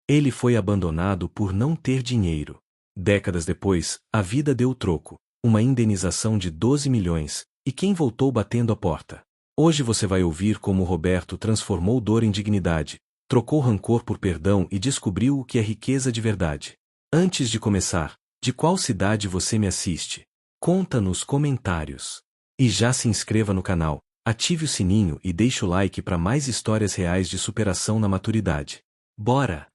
Ele foi abandonado por não ter dinheiro. Décadas depois, a vida deu o troco, uma indenização de 12 milhões, e quem voltou batendo a porta? Hoje você vai ouvir como Roberto transformou dor em dignidade, trocou rancor por perdão e descobriu o que é riqueza de verdade. Antes de começar, de qual cidade você me assiste? Conta nos comentários. E já se inscreva no canal, ative o sininho e deixe o like para mais histórias reais de superação na maturidade. Bora!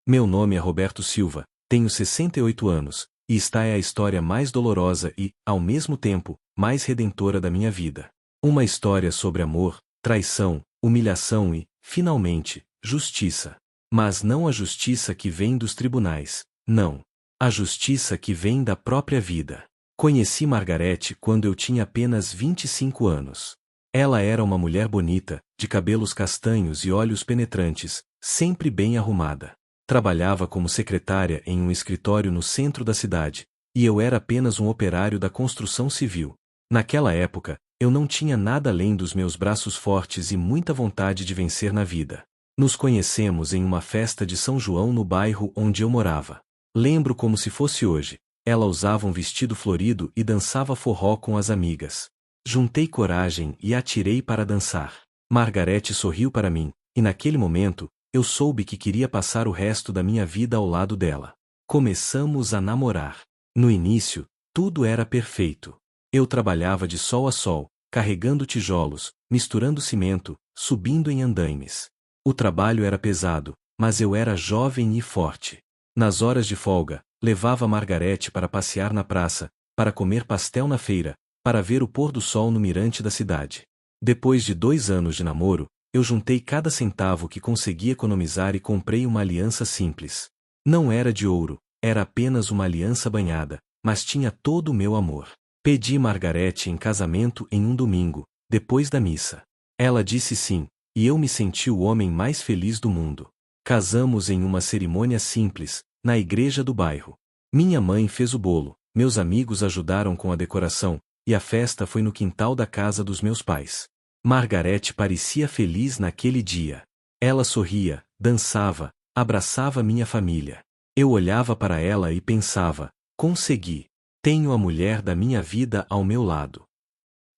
Meu nome é Roberto Silva, tenho 68 anos, e esta é a história mais dolorosa e, ao mesmo tempo, mais redentora da minha vida. Uma história sobre amor, traição, humilhação e, finalmente, justiça. Mas não a justiça que vem dos tribunais, não. A justiça que vem da própria vida. Conheci Margarete quando eu tinha apenas 25 anos. Ela era uma mulher bonita, de cabelos castanhos e olhos penetrantes, sempre bem arrumada. Trabalhava como secretária em um escritório no centro da cidade, e eu era apenas um operário da construção civil. Naquela época, eu não tinha nada além dos meus braços fortes e muita vontade de vencer na vida. Nos conhecemos em uma festa de São João no bairro onde eu morava. Lembro como se fosse hoje. Ela usava um vestido florido e dançava forró com as amigas. Juntei coragem e atirei para dançar. Margarete sorriu para mim, e naquele momento, eu soube que queria passar o resto da minha vida ao lado dela. Começamos a namorar. No início, tudo era perfeito. Eu trabalhava de sol a sol, carregando tijolos, misturando cimento, subindo em andaimes. O trabalho era pesado, mas eu era jovem e forte. Nas horas de folga, levava Margarete para passear na praça, para comer pastel na feira, para ver o pôr do sol no mirante da cidade. Depois de 2 anos de namoro, eu juntei cada centavo que consegui economizar e comprei uma aliança simples. Não era de ouro, era apenas uma aliança banhada, mas tinha todo o meu amor. Pedi Margarete em casamento em um domingo, depois da missa. Ela disse sim, e eu me senti o homem mais feliz do mundo. Casamos em uma cerimônia simples, na igreja do bairro. Minha mãe fez o bolo, meus amigos ajudaram com a decoração, e a festa foi no quintal da casa dos meus pais. Margarete parecia feliz naquele dia. Ela sorria, dançava, abraçava minha família. Eu olhava para ela e pensava, consegui. Tenho a mulher da minha vida ao meu lado.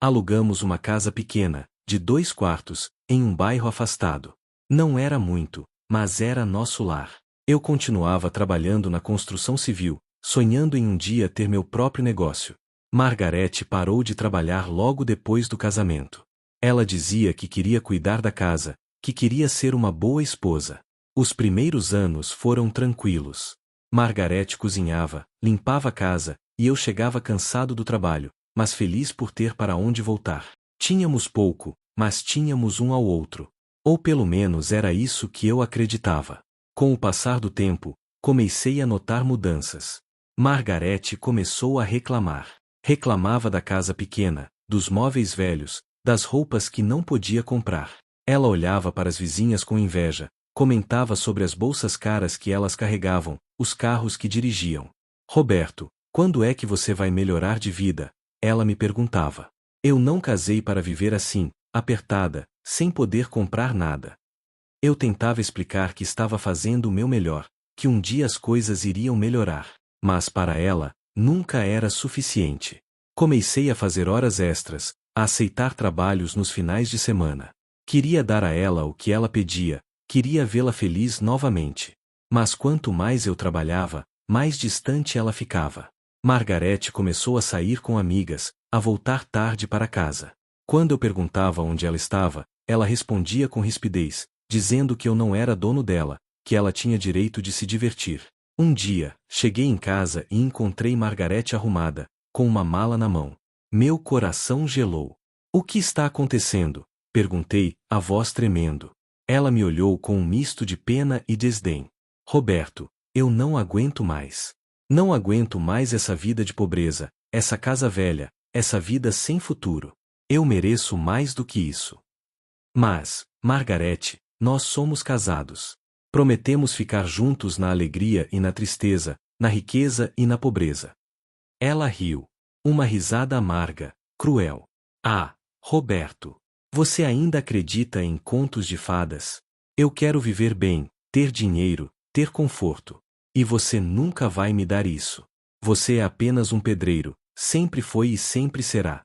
Alugamos uma casa pequena, de 2 quartos, em um bairro afastado. Não era muito, mas era nosso lar. Eu continuava trabalhando na construção civil, sonhando em um dia ter meu próprio negócio. Margarete parou de trabalhar logo depois do casamento. Ela dizia que queria cuidar da casa, que queria ser uma boa esposa. Os primeiros anos foram tranquilos. Margarete cozinhava, limpava a casa, e eu chegava cansado do trabalho, mas feliz por ter para onde voltar. Tínhamos pouco, mas tínhamos um ao outro. Ou pelo menos era isso que eu acreditava. Com o passar do tempo, comecei a notar mudanças. Margarete começou a reclamar. Reclamava da casa pequena, dos móveis velhos, das roupas que não podia comprar. Ela olhava para as vizinhas com inveja, comentava sobre as bolsas caras que elas carregavam, os carros que dirigiam. Roberto, quando é que você vai melhorar de vida? Ela me perguntava. Eu não casei para viver assim, apertada, sem poder comprar nada. Eu tentava explicar que estava fazendo o meu melhor, que um dia as coisas iriam melhorar, mas para ela, nunca era suficiente. Comecei a fazer horas extras, a aceitar trabalhos nos finais de semana. Queria dar a ela o que ela pedia, queria vê-la feliz novamente. Mas quanto mais eu trabalhava, mais distante ela ficava. Margarete começou a sair com amigas, a voltar tarde para casa. Quando eu perguntava onde ela estava, ela respondia com rispidez, dizendo que eu não era dono dela, que ela tinha direito de se divertir. Um dia, cheguei em casa e encontrei Margarete arrumada, com uma mala na mão. Meu coração gelou. O que está acontecendo? Perguntei, a voz tremendo. Ela me olhou com um misto de pena e desdém. Roberto, eu não aguento mais. Não aguento mais essa vida de pobreza, essa casa velha, essa vida sem futuro. Eu mereço mais do que isso. Mas, Margarete, nós somos casados. Prometemos ficar juntos na alegria e na tristeza, na riqueza e na pobreza. Ela riu. Uma risada amarga, cruel. Ah, Roberto. Você ainda acredita em contos de fadas? Eu quero viver bem, ter dinheiro, ter conforto. E você nunca vai me dar isso. Você é apenas um pedreiro, sempre foi e sempre será.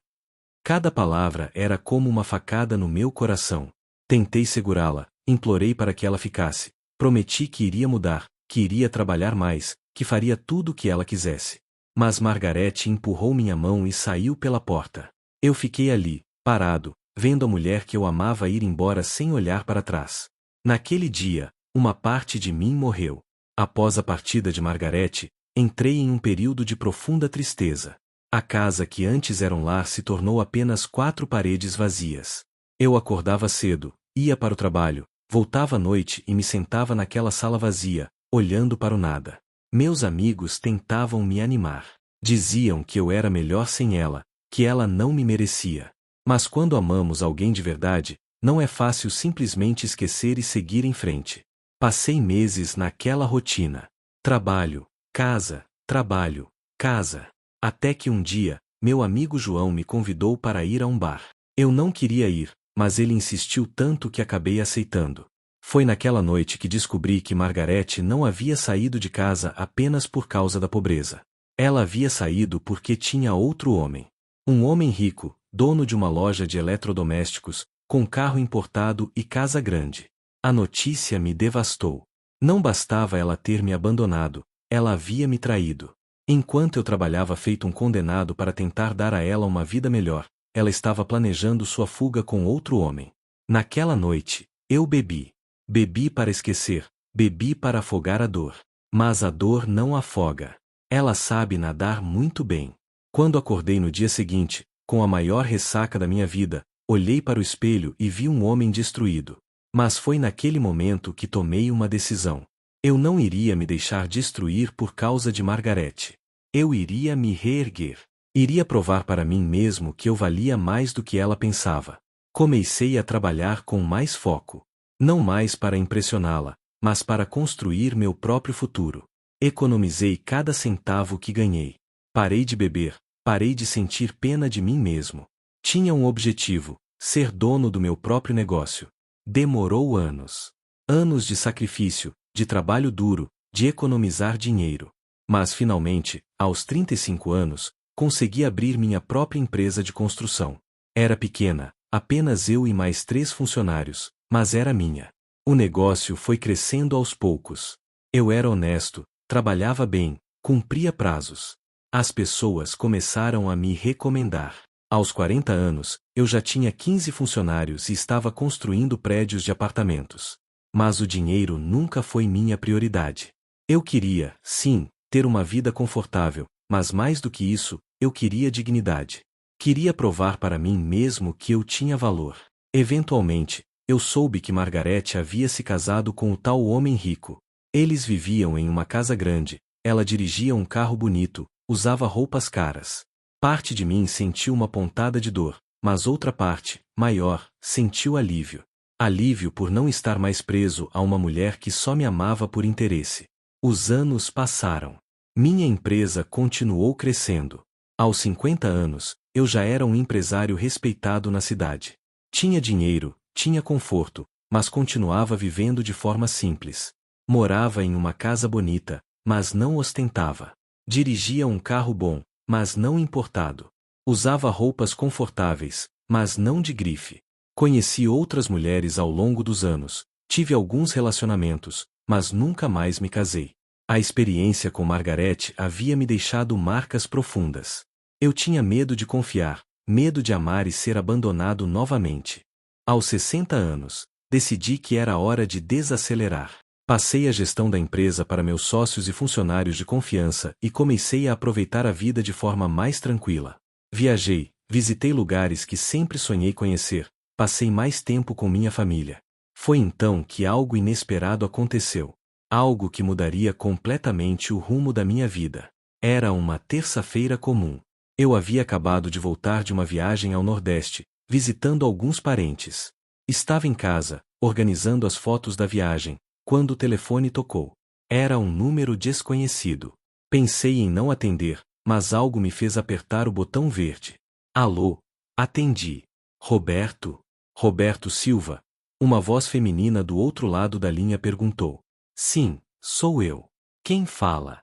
Cada palavra era como uma facada no meu coração. Tentei segurá-la, implorei para que ela ficasse. Prometi que iria mudar, que iria trabalhar mais, que faria tudo o que ela quisesse. Mas Margarete empurrou minha mão e saiu pela porta. Eu fiquei ali, parado, vendo a mulher que eu amava ir embora sem olhar para trás. Naquele dia, uma parte de mim morreu. Após a partida de Margarete, entrei em um período de profunda tristeza. A casa que antes era um lar se tornou apenas 4 paredes vazias. Eu acordava cedo, ia para o trabalho, voltava à noite e me sentava naquela sala vazia, olhando para o nada. Meus amigos tentavam me animar. Diziam que eu era melhor sem ela, que ela não me merecia. Mas quando amamos alguém de verdade, não é fácil simplesmente esquecer e seguir em frente. Passei meses naquela rotina. Trabalho, casa, trabalho, casa. Até que um dia, meu amigo João me convidou para ir a um bar. Eu não queria ir, mas ele insistiu tanto que acabei aceitando. Foi naquela noite que descobri que Margarete não havia saído de casa apenas por causa da pobreza. Ela havia saído porque tinha outro homem. Um homem rico, dono de uma loja de eletrodomésticos, com carro importado e casa grande. A notícia me devastou. Não bastava ela ter me abandonado, ela havia me traído. Enquanto eu trabalhava feito um condenado para tentar dar a ela uma vida melhor, ela estava planejando sua fuga com outro homem. Naquela noite, eu bebi. Bebi para esquecer, bebi para afogar a dor. Mas a dor não afoga. Ela sabe nadar muito bem. Quando acordei no dia seguinte, com a maior ressaca da minha vida, olhei para o espelho e vi um homem destruído. Mas foi naquele momento que tomei uma decisão. Eu não iria me deixar destruir por causa de Margarete. Eu iria me reerguer. Iria provar para mim mesmo que eu valia mais do que ela pensava. Comecei a trabalhar com mais foco. Não mais para impressioná-la, mas para construir meu próprio futuro. Economizei cada centavo que ganhei. Parei de beber, parei de sentir pena de mim mesmo. Tinha um objetivo: ser dono do meu próprio negócio. Demorou anos. Anos de sacrifício, de trabalho duro, de economizar dinheiro. Mas finalmente, aos 35 anos, consegui abrir minha própria empresa de construção. Era pequena, apenas eu e mais 3 funcionários, mas era minha. O negócio foi crescendo aos poucos. Eu era honesto, trabalhava bem, cumpria prazos. As pessoas começaram a me recomendar. Aos 40 anos, eu já tinha 15 funcionários e estava construindo prédios de apartamentos. Mas o dinheiro nunca foi minha prioridade. Eu queria, sim, ter uma vida confortável, mas mais do que isso, eu queria dignidade. Queria provar para mim mesmo que eu tinha valor. Eventualmente, eu soube que Margarete havia se casado com o tal homem rico. Eles viviam em uma casa grande, ela dirigia um carro bonito, usava roupas caras. Parte de mim sentiu uma pontada de dor, mas outra parte, maior, sentiu alívio. Alívio por não estar mais preso a uma mulher que só me amava por interesse. Os anos passaram. Minha empresa continuou crescendo. Aos 50 anos, eu já era um empresário respeitado na cidade. Tinha dinheiro, tinha conforto, mas continuava vivendo de forma simples. Morava em uma casa bonita, mas não ostentava. Dirigia um carro bom, mas não importado. Usava roupas confortáveis, mas não de grife. Conheci outras mulheres ao longo dos anos, tive alguns relacionamentos, mas nunca mais me casei. A experiência com Margarete havia me deixado marcas profundas. Eu tinha medo de confiar, medo de amar e ser abandonado novamente. Aos 60 anos, decidi que era hora de desacelerar. Passei a gestão da empresa para meus sócios e funcionários de confiança e comecei a aproveitar a vida de forma mais tranquila. Viajei, visitei lugares que sempre sonhei conhecer, passei mais tempo com minha família. Foi então que algo inesperado aconteceu. Algo que mudaria completamente o rumo da minha vida. Era uma terça-feira comum. Eu havia acabado de voltar de uma viagem ao Nordeste, visitando alguns parentes. Estava em casa, organizando as fotos da viagem, quando o telefone tocou. Era um número desconhecido. Pensei em não atender, mas algo me fez apertar o botão verde. Alô? Atendi. Roberto? Roberto Silva? Uma voz feminina do outro lado da linha perguntou. Sim, sou eu. Quem fala?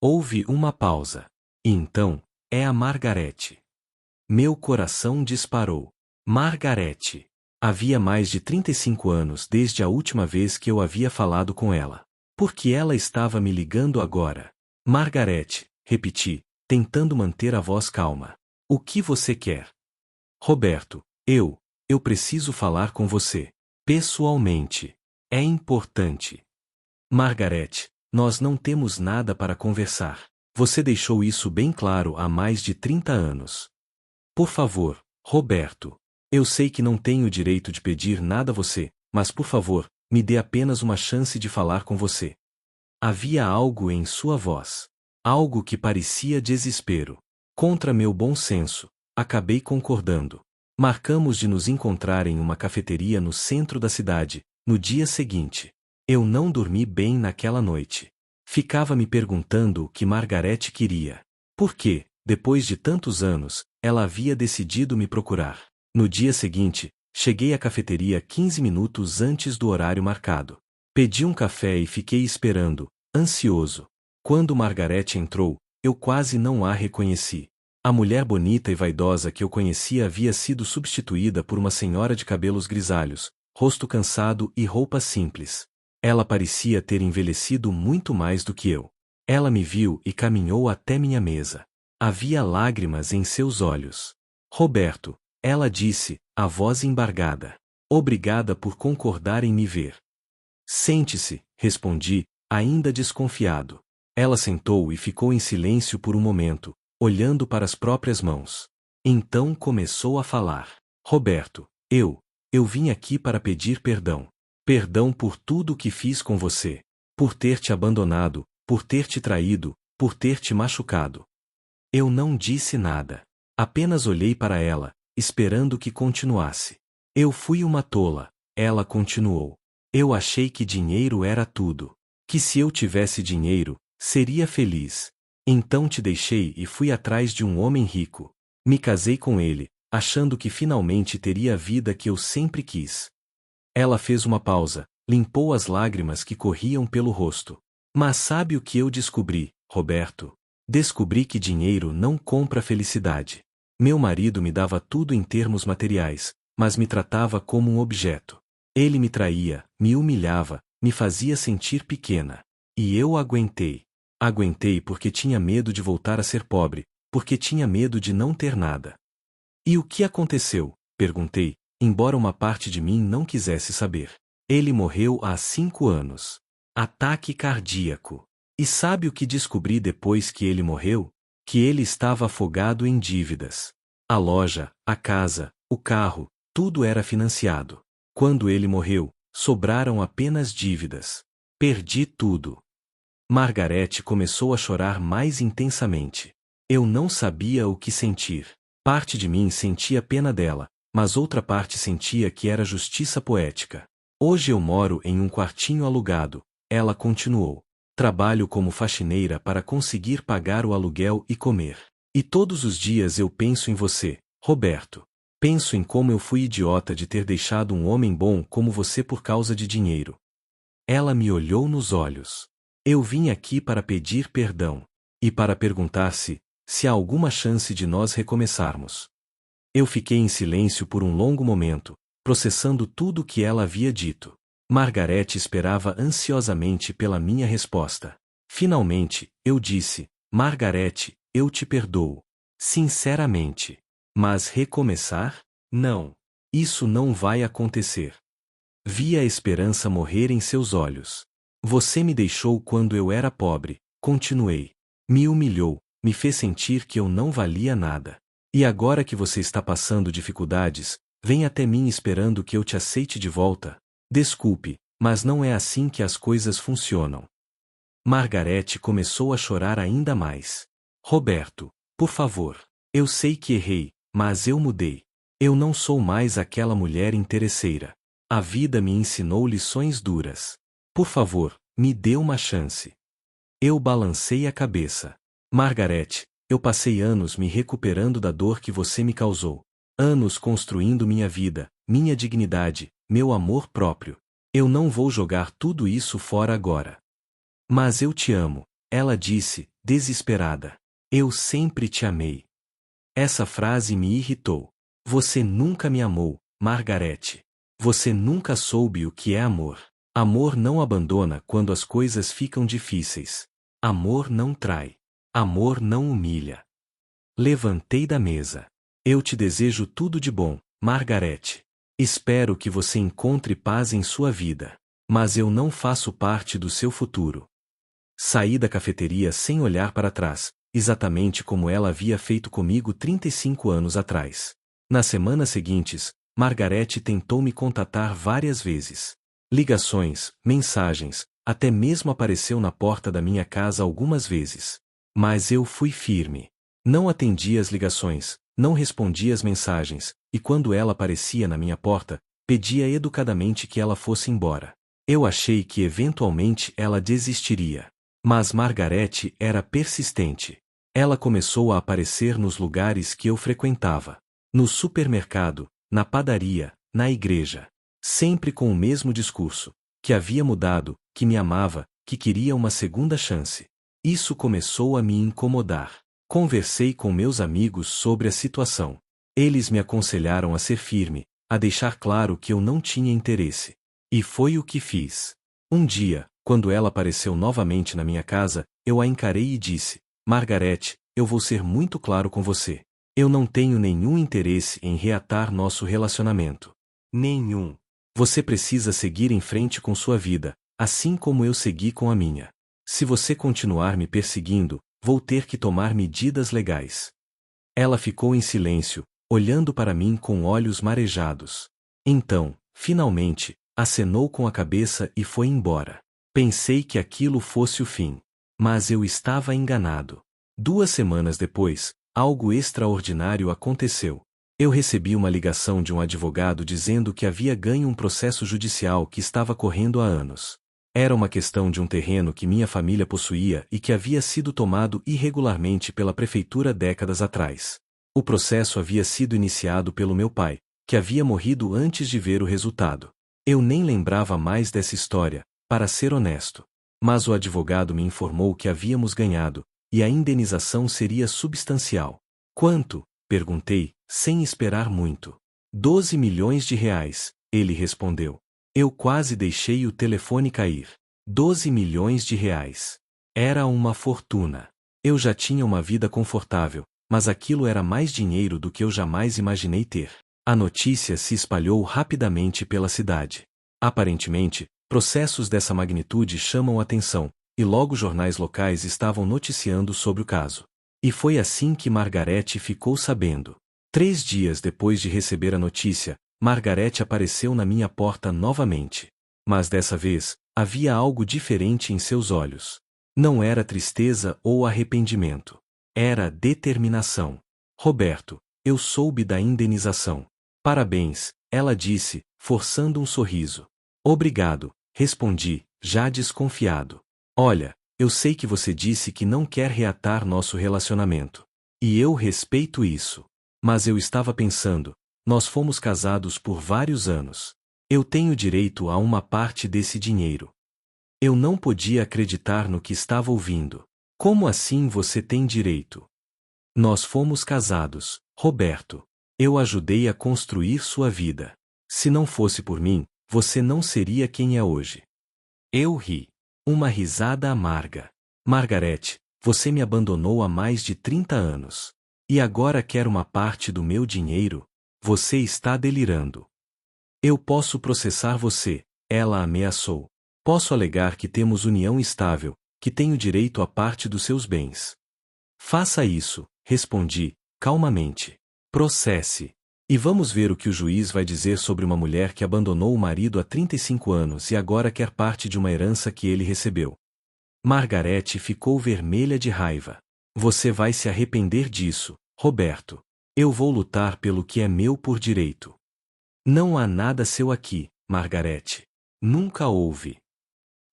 Houve uma pausa. E então, é a Margarete. Meu coração disparou. Margarete. Havia mais de 35 anos desde a última vez que eu havia falado com ela. Por que ela estava me ligando agora? Margarete, repeti, tentando manter a voz calma. O que você quer? Roberto, eu preciso falar com você. Pessoalmente. É importante. Margarete, nós não temos nada para conversar. Você deixou isso bem claro há mais de 30 anos. Por favor, Roberto. Eu sei que não tenho o direito de pedir nada a você, mas por favor, me dê apenas uma chance de falar com você. Havia algo em sua voz. Algo que parecia desespero. Contra meu bom senso, acabei concordando. Marcamos de nos encontrar em uma cafeteria no centro da cidade, no dia seguinte. Eu não dormi bem naquela noite. Ficava me perguntando o que Margarete queria. Por que, depois de tantos anos, ela havia decidido me procurar. No dia seguinte, cheguei à cafeteria 15 minutos antes do horário marcado. Pedi um café e fiquei esperando, ansioso. Quando Margarete entrou, eu quase não a reconheci. A mulher bonita e vaidosa que eu conhecia havia sido substituída por uma senhora de cabelos grisalhos, rosto cansado e roupa simples. Ela parecia ter envelhecido muito mais do que eu. Ela me viu e caminhou até minha mesa. Havia lágrimas em seus olhos. Roberto, ela disse, a voz embargada. Obrigada por concordar em me ver. Sente-se, respondi, ainda desconfiado. Ela sentou e ficou em silêncio por um momento, olhando para as próprias mãos. Então começou a falar. Roberto, eu vim aqui para pedir perdão. Perdão por tudo o que fiz com você. Por ter te abandonado, por ter te traído, por ter te machucado. Eu não disse nada. Apenas olhei para ela, esperando que continuasse. Eu fui uma tola, ela continuou. Eu achei que dinheiro era tudo. Que se eu tivesse dinheiro, seria feliz. Então te deixei e fui atrás de um homem rico. Me casei com ele, achando que finalmente teria a vida que eu sempre quis. Ela fez uma pausa, limpou as lágrimas que corriam pelo rosto. Mas sabe o que eu descobri, Roberto? Descobri que dinheiro não compra felicidade. Meu marido me dava tudo em termos materiais, mas me tratava como um objeto. Ele me traía, me humilhava, me fazia sentir pequena. E eu aguentei. Aguentei porque tinha medo de voltar a ser pobre, porque tinha medo de não ter nada. E o que aconteceu? Perguntei, embora uma parte de mim não quisesse saber. Ele morreu há 5 anos. Ataque cardíaco. E sabe o que descobri depois que ele morreu? Que ele estava afogado em dívidas. A loja, a casa, o carro, tudo era financiado. Quando ele morreu, sobraram apenas dívidas. Perdi tudo. Margarete começou a chorar mais intensamente. Eu não sabia o que sentir. Parte de mim sentia pena dela, mas outra parte sentia que era justiça poética. Hoje eu moro em um quartinho alugado, ela continuou. Trabalho como faxineira para conseguir pagar o aluguel e comer. E todos os dias eu penso em você, Roberto. Penso em como eu fui idiota de ter deixado um homem bom como você por causa de dinheiro. Ela me olhou nos olhos. Eu vim aqui para pedir perdão. E para perguntar se há alguma chance de nós recomeçarmos. Eu fiquei em silêncio por um longo momento, processando tudo o que ela havia dito. Margarete esperava ansiosamente pela minha resposta. Finalmente, eu disse, Margarete, eu te perdoo. Sinceramente. Mas recomeçar? Não. Isso não vai acontecer. Vi a esperança morrer em seus olhos. Você me deixou quando eu era pobre, continuei. Me humilhou, me fez sentir que eu não valia nada. E agora que você está passando dificuldades, vem até mim esperando que eu te aceite de volta? Desculpe, mas não é assim que as coisas funcionam. Margarete começou a chorar ainda mais. Roberto, por favor. Eu sei que errei, mas eu mudei. Eu não sou mais aquela mulher interesseira. A vida me ensinou lições duras. Por favor, me dê uma chance. Eu balancei a cabeça. Margarete, eu passei anos me recuperando da dor que você me causou. Anos construindo minha vida, minha dignidade, meu amor próprio. Eu não vou jogar tudo isso fora agora. Mas eu te amo, ela disse, desesperada. Eu sempre te amei. Essa frase me irritou. Você nunca me amou, Margarete. Você nunca soube o que é amor. Amor não abandona quando as coisas ficam difíceis. Amor não trai. Amor não humilha. Levantei da mesa. Eu te desejo tudo de bom, Margarete. Espero que você encontre paz em sua vida. Mas eu não faço parte do seu futuro. Saí da cafeteria sem olhar para trás, exatamente como ela havia feito comigo 35 anos atrás. Nas semanas seguintes, Margarete tentou me contatar várias vezes. Ligações, mensagens, até mesmo apareceu na porta da minha casa algumas vezes. Mas eu fui firme. Não atendia as ligações, não respondia as mensagens, e quando ela aparecia na minha porta, pedia educadamente que ela fosse embora. Eu achei que eventualmente ela desistiria. Mas Margarete era persistente. Ela começou a aparecer nos lugares que eu frequentava. No supermercado, na padaria, na igreja. Sempre com o mesmo discurso. Que havia mudado, que me amava, que queria uma segunda chance. Isso começou a me incomodar. Conversei com meus amigos sobre a situação. Eles me aconselharam a ser firme, a deixar claro que eu não tinha interesse. E foi o que fiz. Um dia, quando ela apareceu novamente na minha casa, eu a encarei e disse: Margarete, eu vou ser muito claro com você. Eu não tenho nenhum interesse em reatar nosso relacionamento. Nenhum. Você precisa seguir em frente com sua vida, assim como eu segui com a minha. Se você continuar me perseguindo, vou ter que tomar medidas legais. Ela ficou em silêncio, olhando para mim com olhos marejados. Então, finalmente, acenou com a cabeça e foi embora. Pensei que aquilo fosse o fim. Mas eu estava enganado. 2 semanas depois, algo extraordinário aconteceu. Eu recebi uma ligação de um advogado dizendo que havia ganho um processo judicial que estava correndo há anos. Era uma questão de um terreno que minha família possuía e que havia sido tomado irregularmente pela prefeitura décadas atrás. O processo havia sido iniciado pelo meu pai, que havia morrido antes de ver o resultado. Eu nem lembrava mais dessa história, para ser honesto. Mas o advogado me informou que havíamos ganhado, e a indenização seria substancial. Quanto? Perguntei, sem esperar muito. 12 milhões de reais, ele respondeu. Eu quase deixei o telefone cair. 12 milhões de reais. Era uma fortuna. Eu já tinha uma vida confortável, mas aquilo era mais dinheiro do que eu jamais imaginei ter. A notícia se espalhou rapidamente pela cidade. Aparentemente, processos dessa magnitude chamam atenção, e logo jornais locais estavam noticiando sobre o caso. E foi assim que Margarete ficou sabendo. 3 dias depois de receber a notícia, Margarete apareceu na minha porta novamente. Mas dessa vez, havia algo diferente em seus olhos. Não era tristeza ou arrependimento. Era determinação. Roberto, eu soube da indenização. Parabéns, ela disse, forçando um sorriso. Obrigado, respondi, já desconfiado. Olha, eu sei que você disse que não quer reatar nosso relacionamento. E eu respeito isso. Mas eu estava pensando, nós fomos casados por vários anos. Eu tenho direito a uma parte desse dinheiro. Eu não podia acreditar no que estava ouvindo. Como assim você tem direito? Nós fomos casados, Roberto. Eu ajudei a construir sua vida. Se não fosse por mim, você não seria quem é hoje. Eu ri. Uma risada amarga. Margarete, você me abandonou há mais de 30 anos. E agora quer uma parte do meu dinheiro? Você está delirando. Eu posso processar você, ela ameaçou. Posso alegar que temos união estável, que tenho direito a parte dos seus bens. Faça isso, respondi, calmamente. Processe. E vamos ver o que o juiz vai dizer sobre uma mulher que abandonou o marido há 35 anos e agora quer parte de uma herança que ele recebeu. Margarete ficou vermelha de raiva. Você vai se arrepender disso, Roberto. Eu vou lutar pelo que é meu por direito. Não há nada seu aqui, Margarete. Nunca houve.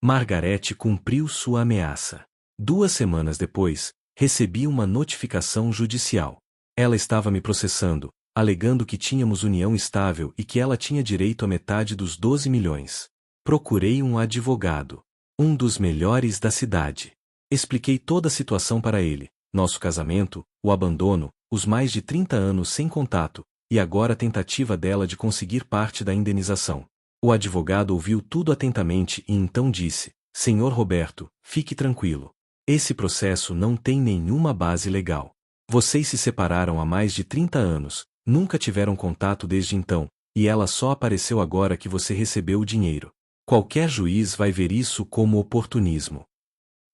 Margarete cumpriu sua ameaça. 2 semanas depois, recebi uma notificação judicial. Ela estava me processando, alegando que tínhamos união estável e que ela tinha direito à metade dos 12 milhões. Procurei um advogado. Um dos melhores da cidade. Expliquei toda a situação para ele. Nosso casamento, o abandono, os mais de 30 anos sem contato, e agora a tentativa dela de conseguir parte da indenização. O advogado ouviu tudo atentamente e então disse: Senhor Roberto, fique tranquilo. Esse processo não tem nenhuma base legal. Vocês se separaram há mais de 30 anos, nunca tiveram contato desde então, e ela só apareceu agora que você recebeu o dinheiro. Qualquer juiz vai ver isso como oportunismo.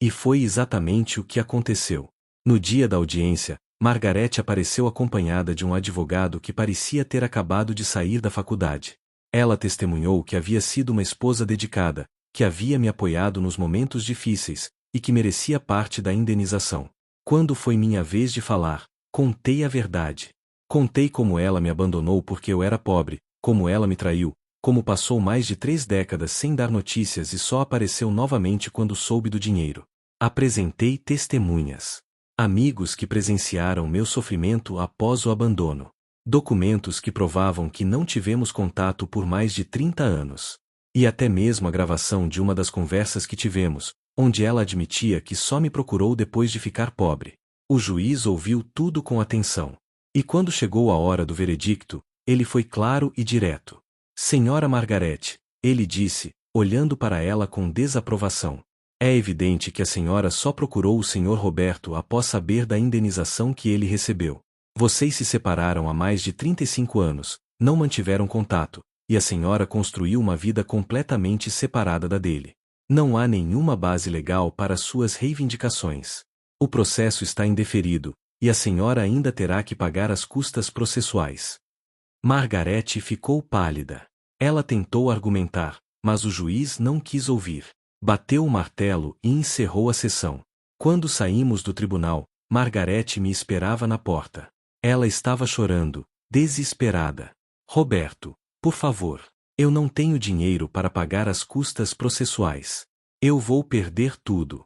E foi exatamente o que aconteceu. No dia da audiência, Margarete apareceu acompanhada de um advogado que parecia ter acabado de sair da faculdade. Ela testemunhou que havia sido uma esposa dedicada, que havia me apoiado nos momentos difíceis, e que merecia parte da indenização. Quando foi minha vez de falar, contei a verdade. Contei como ela me abandonou porque eu era pobre, como ela me traiu, como passou mais de 3 décadas sem dar notícias e só apareceu novamente quando soube do dinheiro. Apresentei testemunhas. Amigos que presenciaram meu sofrimento após o abandono. Documentos que provavam que não tivemos contato por mais de 30 anos. E até mesmo a gravação de uma das conversas que tivemos, onde ela admitia que só me procurou depois de ficar pobre. O juiz ouviu tudo com atenção. E quando chegou a hora do veredicto, ele foi claro e direto. Senhora Margarete, ele disse, olhando para ela com desaprovação. É evidente que a senhora só procurou o senhor Roberto após saber da indenização que ele recebeu. Vocês se separaram há mais de 35 anos, não mantiveram contato, e a senhora construiu uma vida completamente separada da dele. Não há nenhuma base legal para suas reivindicações. O processo está indeferido, e a senhora ainda terá que pagar as custas processuais. Margarete ficou pálida. Ela tentou argumentar, mas o juiz não quis ouvir. Bateu o martelo e encerrou a sessão. Quando saímos do tribunal, Margarete me esperava na porta. Ela estava chorando, desesperada. Roberto, por favor, eu não tenho dinheiro para pagar as custas processuais. Eu vou perder tudo.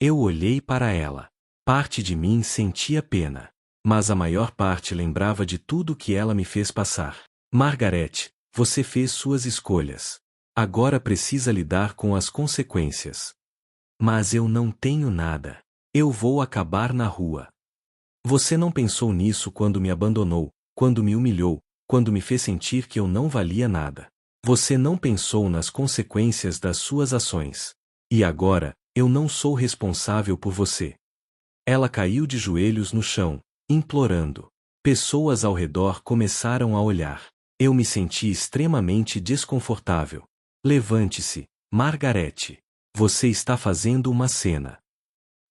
Eu olhei para ela. Parte de mim sentia pena, mas a maior parte lembrava de tudo que ela me fez passar. Margarete, você fez suas escolhas. Agora precisa lidar com as consequências. Mas eu não tenho nada. Eu vou acabar na rua. Você não pensou nisso quando me abandonou, quando me humilhou, quando me fez sentir que eu não valia nada. Você não pensou nas consequências das suas ações. E agora, eu não sou responsável por você. Ela caiu de joelhos no chão, implorando. Pessoas ao redor começaram a olhar. Eu me senti extremamente desconfortável. Levante-se, Margarete. Você está fazendo uma cena.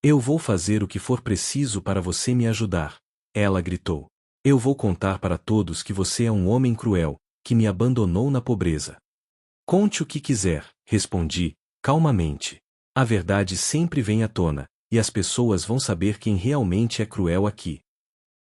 Eu vou fazer o que for preciso para você me ajudar. Ela gritou. Eu vou contar para todos que você é um homem cruel, que me abandonou na pobreza. Conte o que quiser, respondi, calmamente. A verdade sempre vem à tona, e as pessoas vão saber quem realmente é cruel aqui.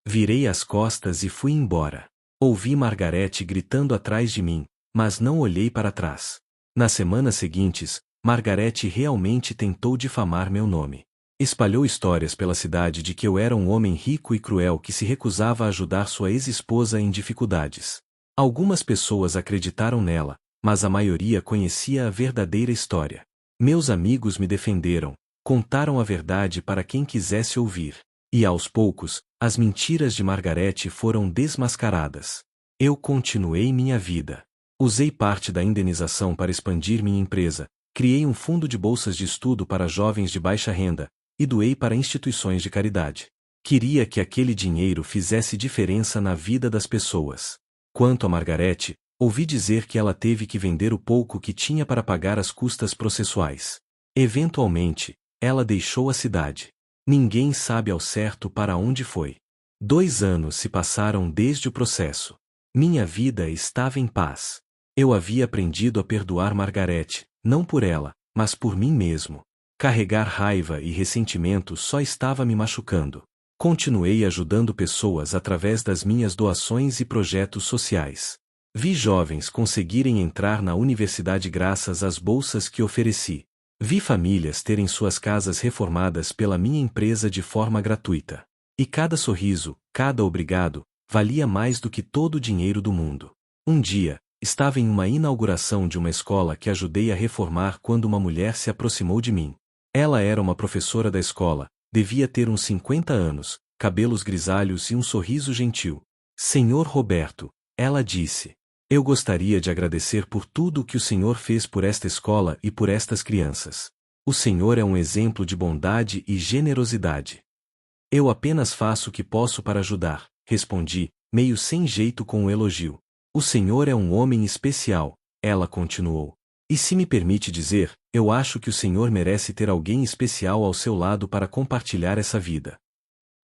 Virei as costas e fui embora. Ouvi Margarete gritando atrás de mim, mas não olhei para trás. Nas semanas seguintes, Margarete realmente tentou difamar meu nome. Espalhou histórias pela cidade de que eu era um homem rico e cruel que se recusava a ajudar sua ex-esposa em dificuldades. Algumas pessoas acreditaram nela, mas a maioria conhecia a verdadeira história. Meus amigos me defenderam, contaram a verdade para quem quisesse ouvir. E aos poucos, as mentiras de Margarete foram desmascaradas. Eu continuei minha vida. Usei parte da indenização para expandir minha empresa, criei um fundo de bolsas de estudo para jovens de baixa renda, e doei para instituições de caridade. Queria que aquele dinheiro fizesse diferença na vida das pessoas. Quanto a Margarete, ouvi dizer que ela teve que vender o pouco que tinha para pagar as custas processuais. Eventualmente, ela deixou a cidade. Ninguém sabe ao certo para onde foi. 2 anos se passaram desde o processo. Minha vida estava em paz. Eu havia aprendido a perdoar Margarete, não por ela, mas por mim mesmo. Carregar raiva e ressentimento só estava me machucando. Continuei ajudando pessoas através das minhas doações e projetos sociais. Vi jovens conseguirem entrar na universidade graças às bolsas que ofereci. Vi famílias terem suas casas reformadas pela minha empresa de forma gratuita. E cada sorriso, cada obrigado, valia mais do que todo o dinheiro do mundo. Um dia, Estava em uma inauguração de uma escola que ajudei a reformar quando uma mulher se aproximou de mim. Ela era uma professora da escola, devia ter uns 50 anos, cabelos grisalhos e um sorriso gentil. Senhor Roberto, ela disse. Eu gostaria de agradecer por tudo o que o senhor fez por esta escola e por estas crianças. O senhor é um exemplo de bondade e generosidade. Eu apenas faço o que posso para ajudar, respondi, meio sem jeito com o elogio. O senhor é um homem especial, ela continuou. E se me permite dizer, eu acho que o senhor merece ter alguém especial ao seu lado para compartilhar essa vida.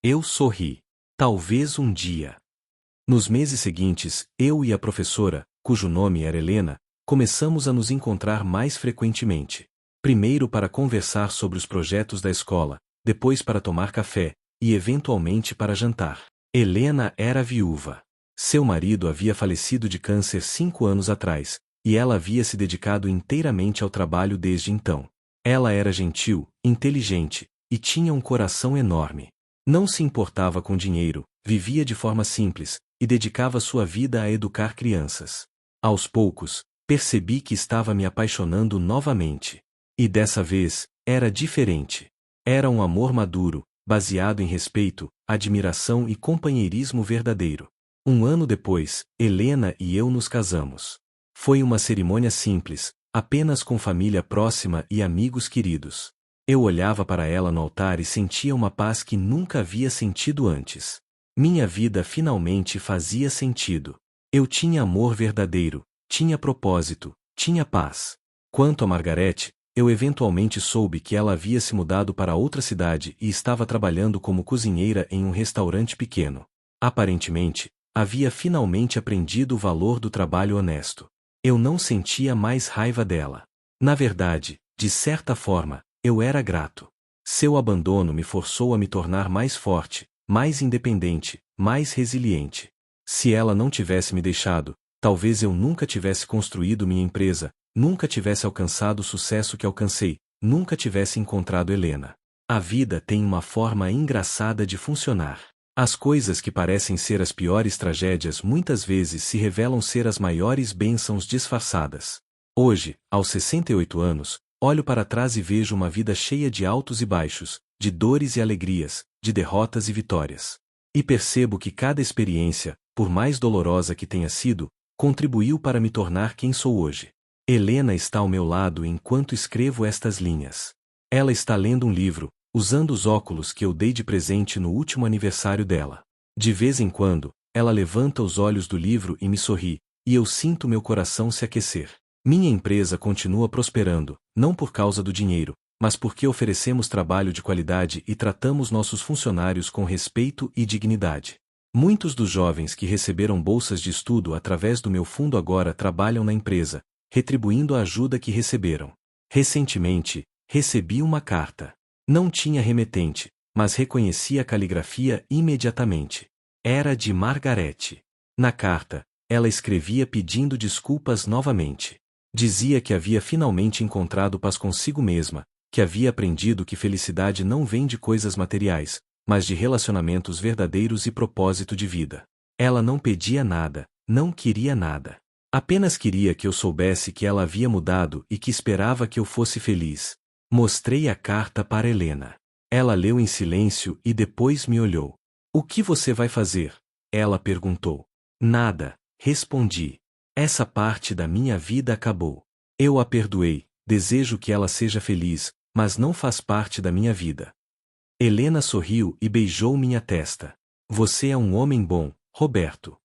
Eu sorri. Talvez um dia. Nos meses seguintes, eu e a professora, cujo nome era Helena, começamos a nos encontrar mais frequentemente. Primeiro para conversar sobre os projetos da escola, depois para tomar café, e eventualmente para jantar. Helena era viúva. Seu marido havia falecido de câncer 5 anos atrás, e ela havia se dedicado inteiramente ao trabalho desde então. Ela era gentil, inteligente, e tinha um coração enorme. Não se importava com dinheiro, vivia de forma simples, e dedicava sua vida a educar crianças. Aos poucos, percebi que estava me apaixonando novamente. E dessa vez, era diferente. Era um amor maduro, baseado em respeito, admiração e companheirismo verdadeiro. 1 ano depois, Helena e eu nos casamos. Foi uma cerimônia simples, apenas com família próxima e amigos queridos. Eu olhava para ela no altar e sentia uma paz que nunca havia sentido antes. Minha vida finalmente fazia sentido. Eu tinha amor verdadeiro, tinha propósito, tinha paz. Quanto a Margarete, eu eventualmente soube que ela havia se mudado para outra cidade e estava trabalhando como cozinheira em um restaurante pequeno. Aparentemente, havia finalmente aprendido o valor do trabalho honesto. Eu não sentia mais raiva dela. Na verdade, de certa forma, eu era grato. Seu abandono me forçou a me tornar mais forte, mais independente, mais resiliente. Se ela não tivesse me deixado, talvez eu nunca tivesse construído minha empresa, nunca tivesse alcançado o sucesso que alcancei, nunca tivesse encontrado Helena. A vida tem uma forma engraçada de funcionar. As coisas que parecem ser as piores tragédias muitas vezes se revelam ser as maiores bênçãos disfarçadas. Hoje, aos 68 anos, olho para trás e vejo uma vida cheia de altos e baixos, de dores e alegrias, de derrotas e vitórias. E percebo que cada experiência, por mais dolorosa que tenha sido, contribuiu para me tornar quem sou hoje. Helena está ao meu lado enquanto escrevo estas linhas. Ela está lendo um livro, usando os óculos que eu dei de presente no último aniversário dela. De vez em quando, ela levanta os olhos do livro e me sorri, e eu sinto meu coração se aquecer. Minha empresa continua prosperando, não por causa do dinheiro, mas porque oferecemos trabalho de qualidade e tratamos nossos funcionários com respeito e dignidade. Muitos dos jovens que receberam bolsas de estudo através do meu fundo agora trabalham na empresa, retribuindo a ajuda que receberam. Recentemente, recebi uma carta. Não tinha remetente, mas reconheci a caligrafia imediatamente. Era de Margarete. Na carta, ela escrevia pedindo desculpas novamente. Dizia que havia finalmente encontrado paz consigo mesma, que havia aprendido que felicidade não vem de coisas materiais, mas de relacionamentos verdadeiros e propósito de vida. Ela não pedia nada, não queria nada. Apenas queria que eu soubesse que ela havia mudado e que esperava que eu fosse feliz. Mostrei a carta para Helena. Ela leu em silêncio e depois me olhou. O que você vai fazer? Ela perguntou. Nada, respondi. Essa parte da minha vida acabou. Eu a perdoei, desejo que ela seja feliz, mas não faz parte da minha vida. Helena sorriu e beijou minha testa. Você é um homem bom, Roberto.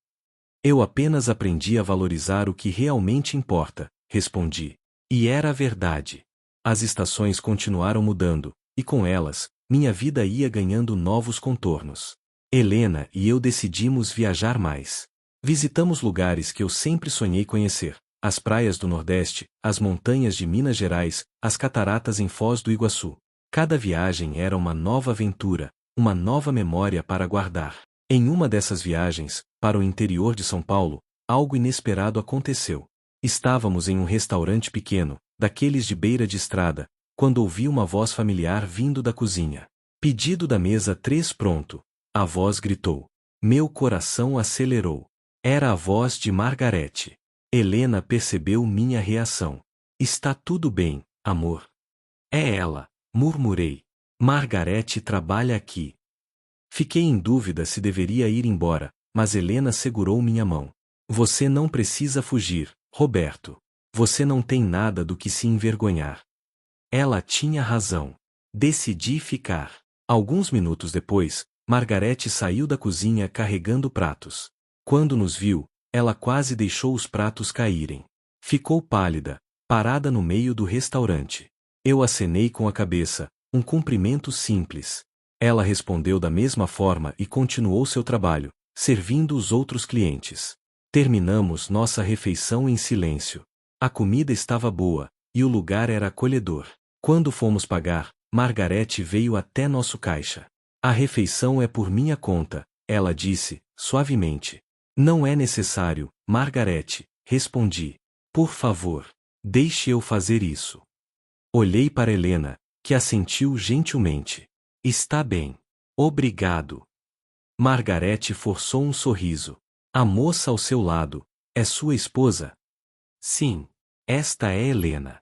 Eu apenas aprendi a valorizar o que realmente importa, respondi. E era a verdade. As estações continuaram mudando, e com elas, minha vida ia ganhando novos contornos. Helena e eu decidimos viajar mais. Visitamos lugares que eu sempre sonhei conhecer: as praias do Nordeste, as montanhas de Minas Gerais, as cataratas em Foz do Iguaçu. Cada viagem era uma nova aventura, uma nova memória para guardar. Em uma dessas viagens, para o interior de São Paulo, algo inesperado aconteceu. Estávamos em um restaurante pequeno, daqueles de beira de estrada, quando ouvi uma voz familiar vindo da cozinha. Pedido da mesa 3 pronto. A voz gritou. Meu coração acelerou. Era a voz de Margarete. Helena percebeu minha reação. Está tudo bem, amor. É ela, murmurei. Margarete trabalha aqui. Fiquei em dúvida se deveria ir embora, mas Helena segurou minha mão. Você não precisa fugir, Roberto. Você não tem nada do que se envergonhar. Ela tinha razão. Decidi ficar. Alguns minutos depois, Margarete saiu da cozinha carregando pratos. Quando nos viu, ela quase deixou os pratos caírem. Ficou pálida, parada no meio do restaurante. Eu acenei com a cabeça, um cumprimento simples. Ela respondeu da mesma forma e continuou seu trabalho, servindo os outros clientes. Terminamos nossa refeição em silêncio. A comida estava boa, e o lugar era acolhedor. Quando fomos pagar, Margarete veio até nosso caixa. A refeição é por minha conta, ela disse, suavemente. Não é necessário, Margarete, respondi. Por favor, deixe eu fazer isso. Olhei para Helena, que assentiu gentilmente. Está bem. Obrigado. Margarete forçou um sorriso. A moça ao seu lado, é sua esposa? Sim, esta é Helena.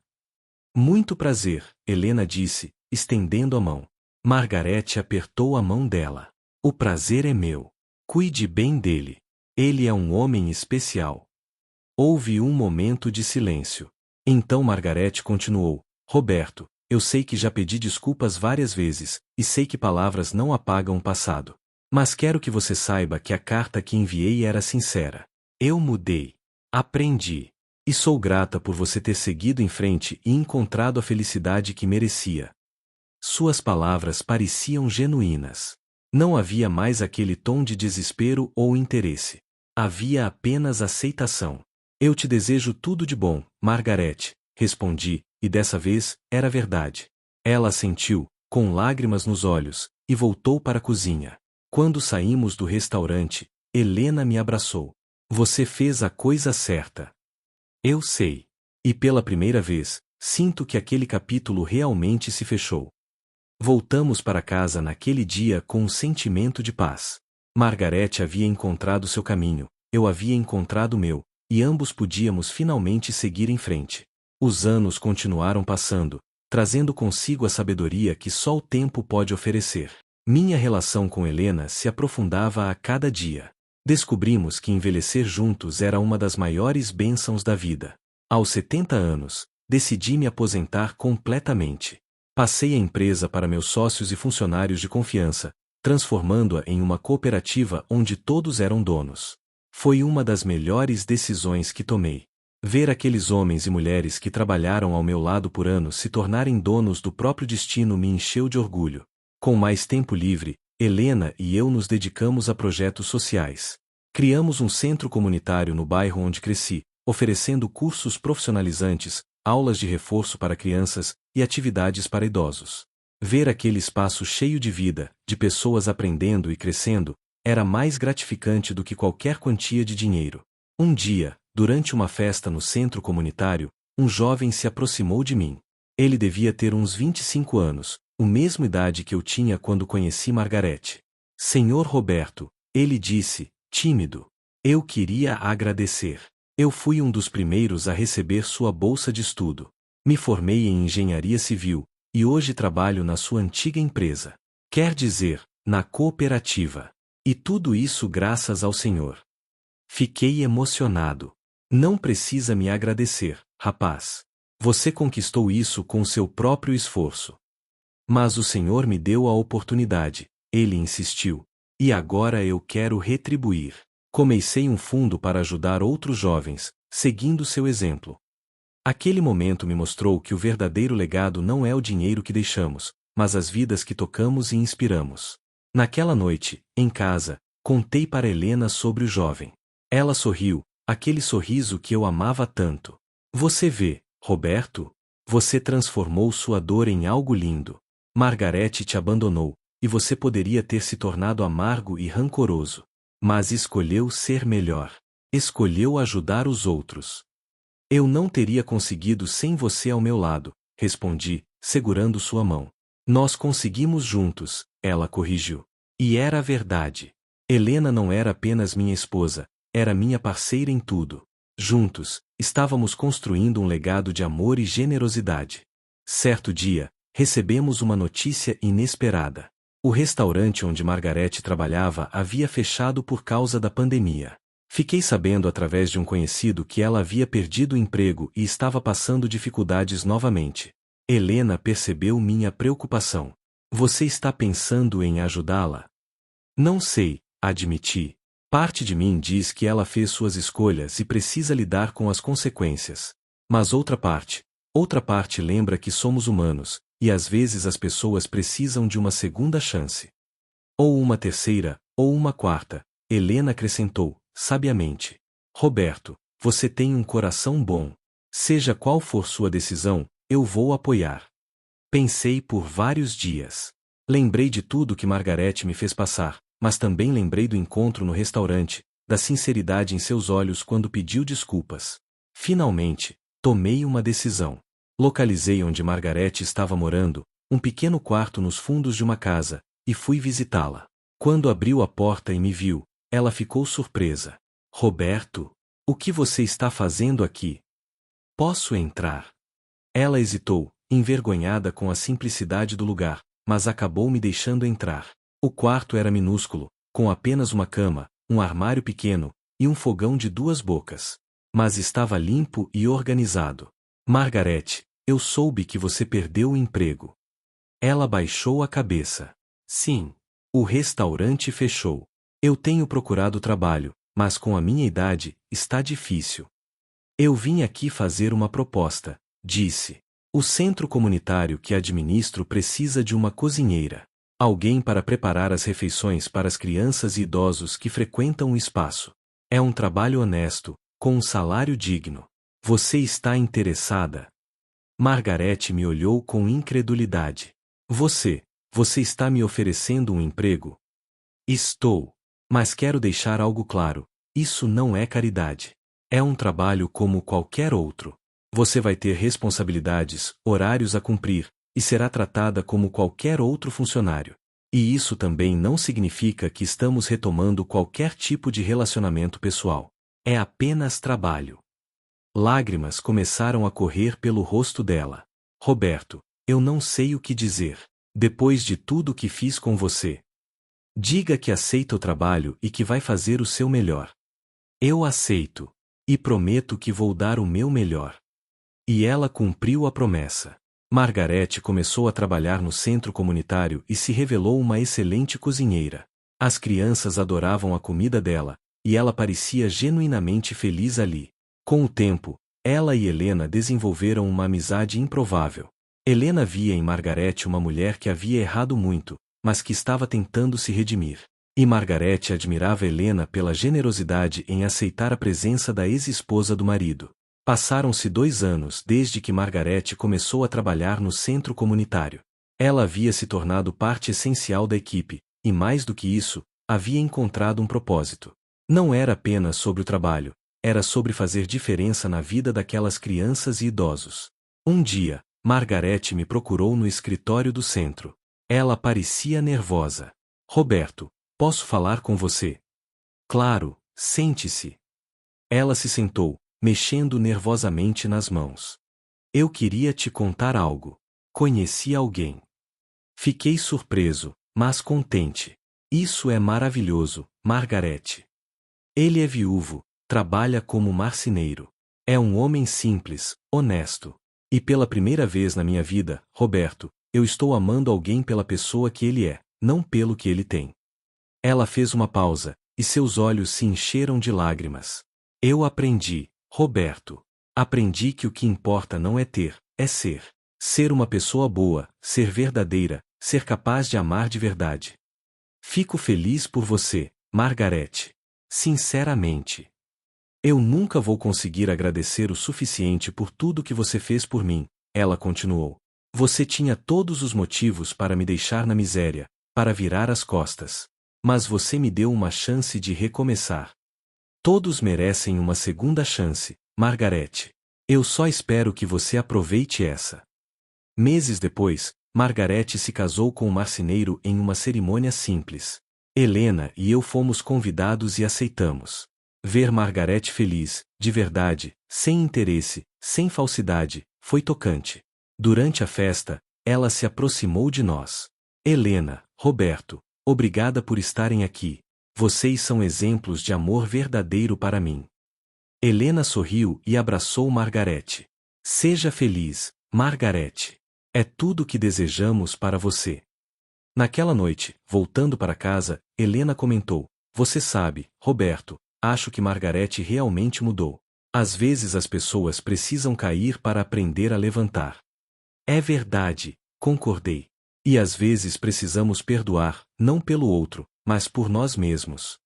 Muito prazer, Helena disse, estendendo a mão. Margarete apertou a mão dela. O prazer é meu. Cuide bem dele. Ele é um homem especial. Houve um momento de silêncio. Então Margarete continuou. Roberto, eu sei que já pedi desculpas várias vezes, e sei que palavras não apagam o passado. Mas quero que você saiba que a carta que enviei era sincera. Eu mudei. Aprendi. E sou grata por você ter seguido em frente e encontrado a felicidade que merecia. Suas palavras pareciam genuínas. Não havia mais aquele tom de desespero ou interesse. Havia apenas aceitação. Eu te desejo tudo de bom, Margarete, respondi, e dessa vez, era verdade. Ela assentiu, com lágrimas nos olhos, e voltou para a cozinha. Quando saímos do restaurante, Helena me abraçou. Você fez a coisa certa. Eu sei. E pela primeira vez, sinto que aquele capítulo realmente se fechou. Voltamos para casa naquele dia com um sentimento de paz. Margarete havia encontrado seu caminho, eu havia encontrado o meu, e ambos podíamos finalmente seguir em frente. Os anos continuaram passando, trazendo consigo a sabedoria que só o tempo pode oferecer. Minha relação com Helena se aprofundava a cada dia. Descobrimos que envelhecer juntos era uma das maiores bênçãos da vida. Aos 70 anos, decidi me aposentar completamente. Passei a empresa para meus sócios e funcionários de confiança, transformando-a em uma cooperativa onde todos eram donos. Foi uma das melhores decisões que tomei. Ver aqueles homens e mulheres que trabalharam ao meu lado por anos se tornarem donos do próprio destino me encheu de orgulho. Com mais tempo livre, Helena e eu nos dedicamos a projetos sociais. Criamos um centro comunitário no bairro onde cresci, oferecendo cursos profissionalizantes, aulas de reforço para crianças e atividades para idosos. Ver aquele espaço cheio de vida, de pessoas aprendendo e crescendo, era mais gratificante do que qualquer quantia de dinheiro. Um dia, durante uma festa no centro comunitário, um jovem se aproximou de mim. Ele devia ter uns 25 anos, a mesma idade que eu tinha quando conheci Margarete. Senhor Roberto, ele disse, tímido. Eu queria agradecer. Eu fui um dos primeiros a receber sua bolsa de estudo. Me formei em engenharia civil, e hoje trabalho na sua antiga empresa. Quer dizer, na cooperativa. E tudo isso graças ao Senhor. Fiquei emocionado. Não precisa me agradecer, rapaz. Você conquistou isso com seu próprio esforço. Mas o Senhor me deu a oportunidade, ele insistiu. E agora eu quero retribuir. Comecei um fundo para ajudar outros jovens, seguindo seu exemplo. Aquele momento me mostrou que o verdadeiro legado não é o dinheiro que deixamos, mas as vidas que tocamos e inspiramos. Naquela noite, em casa, contei para Helena sobre o jovem. Ela sorriu, aquele sorriso que eu amava tanto. Você vê, Roberto? Você transformou sua dor em algo lindo. Margarete te abandonou, e você poderia ter se tornado amargo e rancoroso. Mas escolheu ser melhor. Escolheu ajudar os outros. Eu não teria conseguido sem você ao meu lado, respondi, segurando sua mão. Nós conseguimos juntos, ela corrigiu. E era a verdade. Helena não era apenas minha esposa, era minha parceira em tudo. Juntos, estávamos construindo um legado de amor e generosidade. Certo dia, recebemos uma notícia inesperada. O restaurante onde Margarete trabalhava havia fechado por causa da pandemia. Fiquei sabendo através de um conhecido que ela havia perdido o emprego e estava passando dificuldades novamente. Helena percebeu minha preocupação. Você está pensando em ajudá-la? Não sei, admiti. Parte de mim diz que ela fez suas escolhas e precisa lidar com as consequências. Mas outra parte lembra que somos humanos, e às vezes as pessoas precisam de uma segunda chance. Ou uma terceira, ou uma quarta, Helena acrescentou, sabiamente. Roberto, você tem um coração bom. Seja qual for sua decisão, eu vou apoiar. Pensei por vários dias. Lembrei de tudo que Margarete me fez passar, mas também lembrei do encontro no restaurante, da sinceridade em seus olhos quando pediu desculpas. Finalmente, tomei uma decisão. Localizei onde Margarete estava morando, um pequeno quarto nos fundos de uma casa, e fui visitá-la. Quando abriu a porta e me viu, ela ficou surpresa. Roberto, o que você está fazendo aqui? Posso entrar? Ela hesitou, envergonhada com a simplicidade do lugar, mas acabou me deixando entrar. O quarto era minúsculo, com apenas uma cama, um armário pequeno, e um fogão de 2 bocas. Mas estava limpo e organizado. Margarete, eu soube que você perdeu o emprego. Ela baixou a cabeça. Sim. O restaurante fechou. Eu tenho procurado trabalho, mas com a minha idade, está difícil. Eu vim aqui fazer uma proposta, disse. O centro comunitário que administro precisa de uma cozinheira. Alguém para preparar as refeições para as crianças e idosos que frequentam o espaço. É um trabalho honesto, com um salário digno. Você está interessada? Margarete me olhou com incredulidade. Você está me oferecendo um emprego? Estou. Mas quero deixar algo claro, isso não é caridade. É um trabalho como qualquer outro. Você vai ter responsabilidades, horários a cumprir, e será tratada como qualquer outro funcionário. E isso também não significa que estamos retomando qualquer tipo de relacionamento pessoal. É apenas trabalho. Lágrimas começaram a correr pelo rosto dela. Roberto, eu não sei o que dizer. Depois de tudo que fiz com você. Diga que aceita o trabalho e que vai fazer o seu melhor. Eu aceito. E prometo que vou dar o meu melhor. E ela cumpriu a promessa. Margarete começou a trabalhar no centro comunitário e se revelou uma excelente cozinheira. As crianças adoravam a comida dela, e ela parecia genuinamente feliz ali. Com o tempo, ela e Helena desenvolveram uma amizade improvável. Helena via em Margarete uma mulher que havia errado muito, mas que estava tentando se redimir. E Margarete admirava Helena pela generosidade em aceitar a presença da ex-esposa do marido. Passaram-se 2 anos desde que Margarete começou a trabalhar no centro comunitário. Ela havia se tornado parte essencial da equipe, e mais do que isso, havia encontrado um propósito. Não era apenas sobre o trabalho, era sobre fazer diferença na vida daquelas crianças e idosos. Um dia, Margarete me procurou no escritório do centro. Ela parecia nervosa. Roberto, posso falar com você? Claro, sente-se. Ela se sentou, mexendo nervosamente nas mãos. Eu queria te contar algo. Conheci alguém. Fiquei surpreso, mas contente. Isso é maravilhoso, Margarete. Ele é viúvo, trabalha como marceneiro. É um homem simples, honesto. E pela primeira vez na minha vida, Roberto, eu estou amando alguém pela pessoa que ele é, não pelo que ele tem. Ela fez uma pausa, e seus olhos se encheram de lágrimas. Eu aprendi, Roberto. Aprendi que o que importa não é ter, é ser. Ser uma pessoa boa, ser verdadeira, ser capaz de amar de verdade. Fico feliz por você, Margarete. Sinceramente. Eu nunca vou conseguir agradecer o suficiente por tudo que você fez por mim, ela continuou. Você tinha todos os motivos para me deixar na miséria, para virar as costas. Mas você me deu uma chance de recomeçar. Todos merecem uma segunda chance, Margarete. Eu só espero que você aproveite essa. Meses depois, Margarete se casou com um marceneiro em uma cerimônia simples. Helena e eu fomos convidados e aceitamos. Ver Margarete feliz, de verdade, sem interesse, sem falsidade, foi tocante. Durante a festa, ela se aproximou de nós. Helena, Roberto, obrigada por estarem aqui. Vocês são exemplos de amor verdadeiro para mim. Helena sorriu e abraçou Margarete. Seja feliz, Margarete. É tudo o que desejamos para você. Naquela noite, voltando para casa, Helena comentou: Você sabe, Roberto, acho que Margarete realmente mudou. Às vezes as pessoas precisam cair para aprender a levantar. É verdade, concordei. E às vezes precisamos perdoar, não pelo outro, mas por nós mesmos.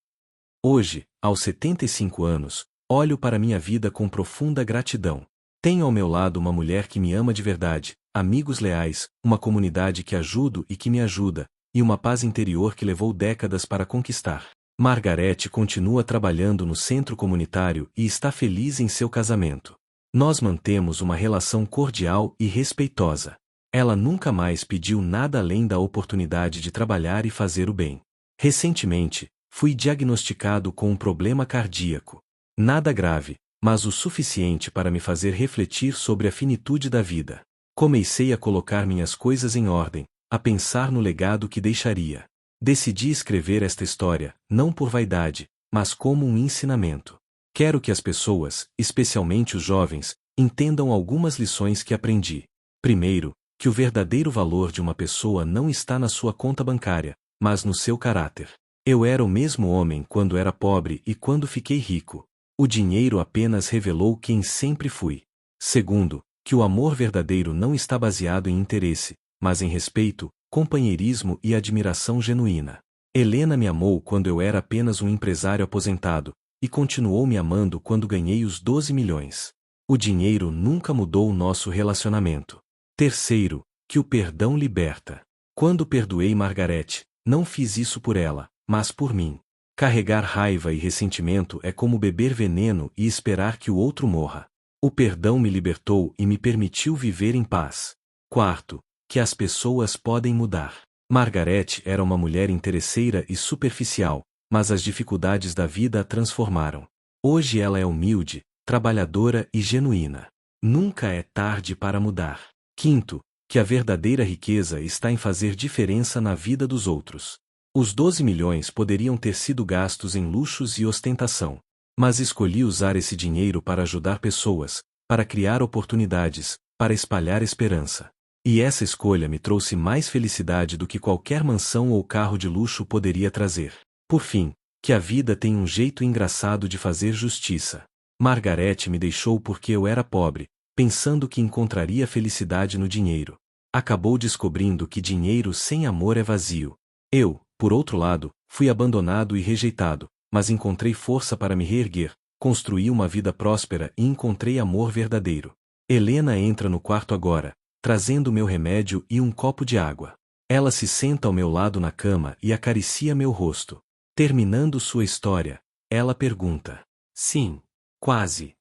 Hoje, aos 75 anos, olho para minha vida com profunda gratidão. Tenho ao meu lado uma mulher que me ama de verdade, amigos leais, uma comunidade que ajudo e que me ajuda, e uma paz interior que levou décadas para conquistar. Margarete continua trabalhando no centro comunitário e está feliz em seu casamento. Nós mantemos uma relação cordial e respeitosa. Ela nunca mais pediu nada além da oportunidade de trabalhar e fazer o bem. Recentemente, fui diagnosticado com um problema cardíaco. Nada grave, mas o suficiente para me fazer refletir sobre a finitude da vida. Comecei a colocar minhas coisas em ordem, a pensar no legado que deixaria. Decidi escrever esta história, não por vaidade, mas como um ensinamento. Quero que as pessoas, especialmente os jovens, entendam algumas lições que aprendi. Primeiro, que o verdadeiro valor de uma pessoa não está na sua conta bancária, mas no seu caráter. Eu era o mesmo homem quando era pobre e quando fiquei rico. O dinheiro apenas revelou quem sempre fui. Segundo, que o amor verdadeiro não está baseado em interesse, mas em respeito, companheirismo e admiração genuína. Helena me amou quando eu era apenas um empresário aposentado, e continuou me amando quando ganhei os 12 milhões. O dinheiro nunca mudou o nosso relacionamento. Terceiro, que o perdão liberta. Quando perdoei Margarete, não fiz isso por ela, mas por mim. Carregar raiva e ressentimento é como beber veneno e esperar que o outro morra. O perdão me libertou e me permitiu viver em paz. Quarto, que as pessoas podem mudar. Margarete era uma mulher interesseira e superficial, mas as dificuldades da vida a transformaram. Hoje ela é humilde, trabalhadora e genuína. Nunca é tarde para mudar. Quinto, que a verdadeira riqueza está em fazer diferença na vida dos outros. Os 12 milhões poderiam ter sido gastos em luxos e ostentação. Mas escolhi usar esse dinheiro para ajudar pessoas, para criar oportunidades, para espalhar esperança. E essa escolha me trouxe mais felicidade do que qualquer mansão ou carro de luxo poderia trazer. Por fim, que a vida tem um jeito engraçado de fazer justiça. Margarete me deixou porque eu era pobre, pensando que encontraria felicidade no dinheiro. Acabou descobrindo que dinheiro sem amor é vazio. Eu, por outro lado, fui abandonado e rejeitado, mas encontrei força para me reerguer, construí uma vida próspera e encontrei amor verdadeiro. Helena entra no quarto agora, trazendo meu remédio e um copo de água. Ela se senta ao meu lado na cama e acaricia meu rosto. Terminando sua história, ela pergunta: Sim, quase.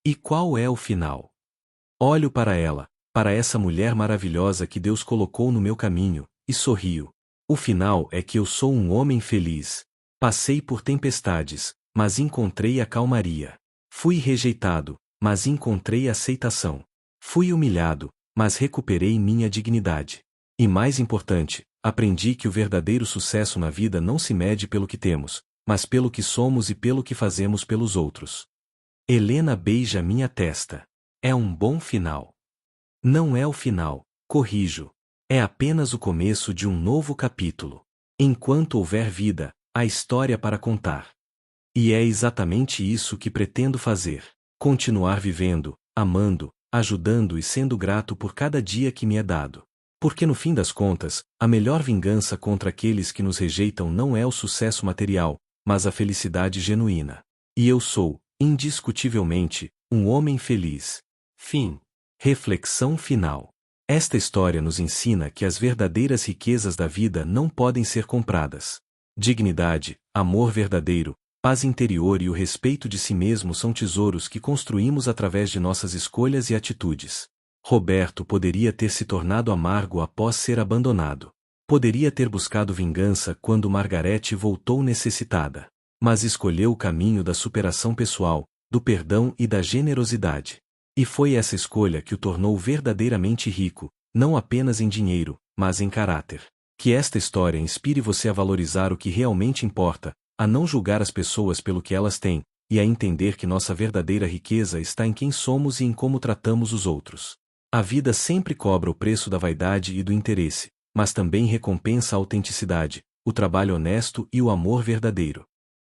E qual é o final? Olho para ela, para essa mulher maravilhosa que Deus colocou no meu caminho, e sorrio. O final é que eu sou um homem feliz. Passei por tempestades, mas encontrei a calmaria. Fui rejeitado, mas encontrei aceitação. Fui humilhado, mas recuperei minha dignidade. E mais importante, aprendi que o verdadeiro sucesso na vida não se mede pelo que temos, mas pelo que somos e pelo que fazemos pelos outros. Helena beija minha testa. É um bom final. Não é o final, corrijo. É apenas o começo de um novo capítulo. Enquanto houver vida, há história para contar. E é exatamente isso que pretendo fazer. Continuar vivendo, amando, ajudando e sendo grato por cada dia que me é dado. Porque no fim das contas, a melhor vingança contra aqueles que nos rejeitam não é o sucesso material, mas a felicidade genuína. E eu sou, indiscutivelmente, um homem feliz. Fim. Reflexão final. Esta história nos ensina que as verdadeiras riquezas da vida não podem ser compradas. Dignidade, amor verdadeiro, paz interior e o respeito de si mesmo são tesouros que construímos através de nossas escolhas e atitudes. Roberto poderia ter se tornado amargo após ser abandonado. Poderia ter buscado vingança quando Margarete voltou necessitada. mas escolheu o caminho da superação pessoal, do perdão e da generosidade. E foi essa escolha que o tornou verdadeiramente rico, não apenas em dinheiro, mas em caráter. Que esta história inspire você a valorizar o que realmente importa, a não julgar as pessoas pelo que elas têm, e a entender que nossa verdadeira riqueza está em quem somos e em como tratamos os outros. A vida sempre cobra o preço da vaidade e do interesse, mas também recompensa a autenticidade, o trabalho honesto e o amor verdadeiro.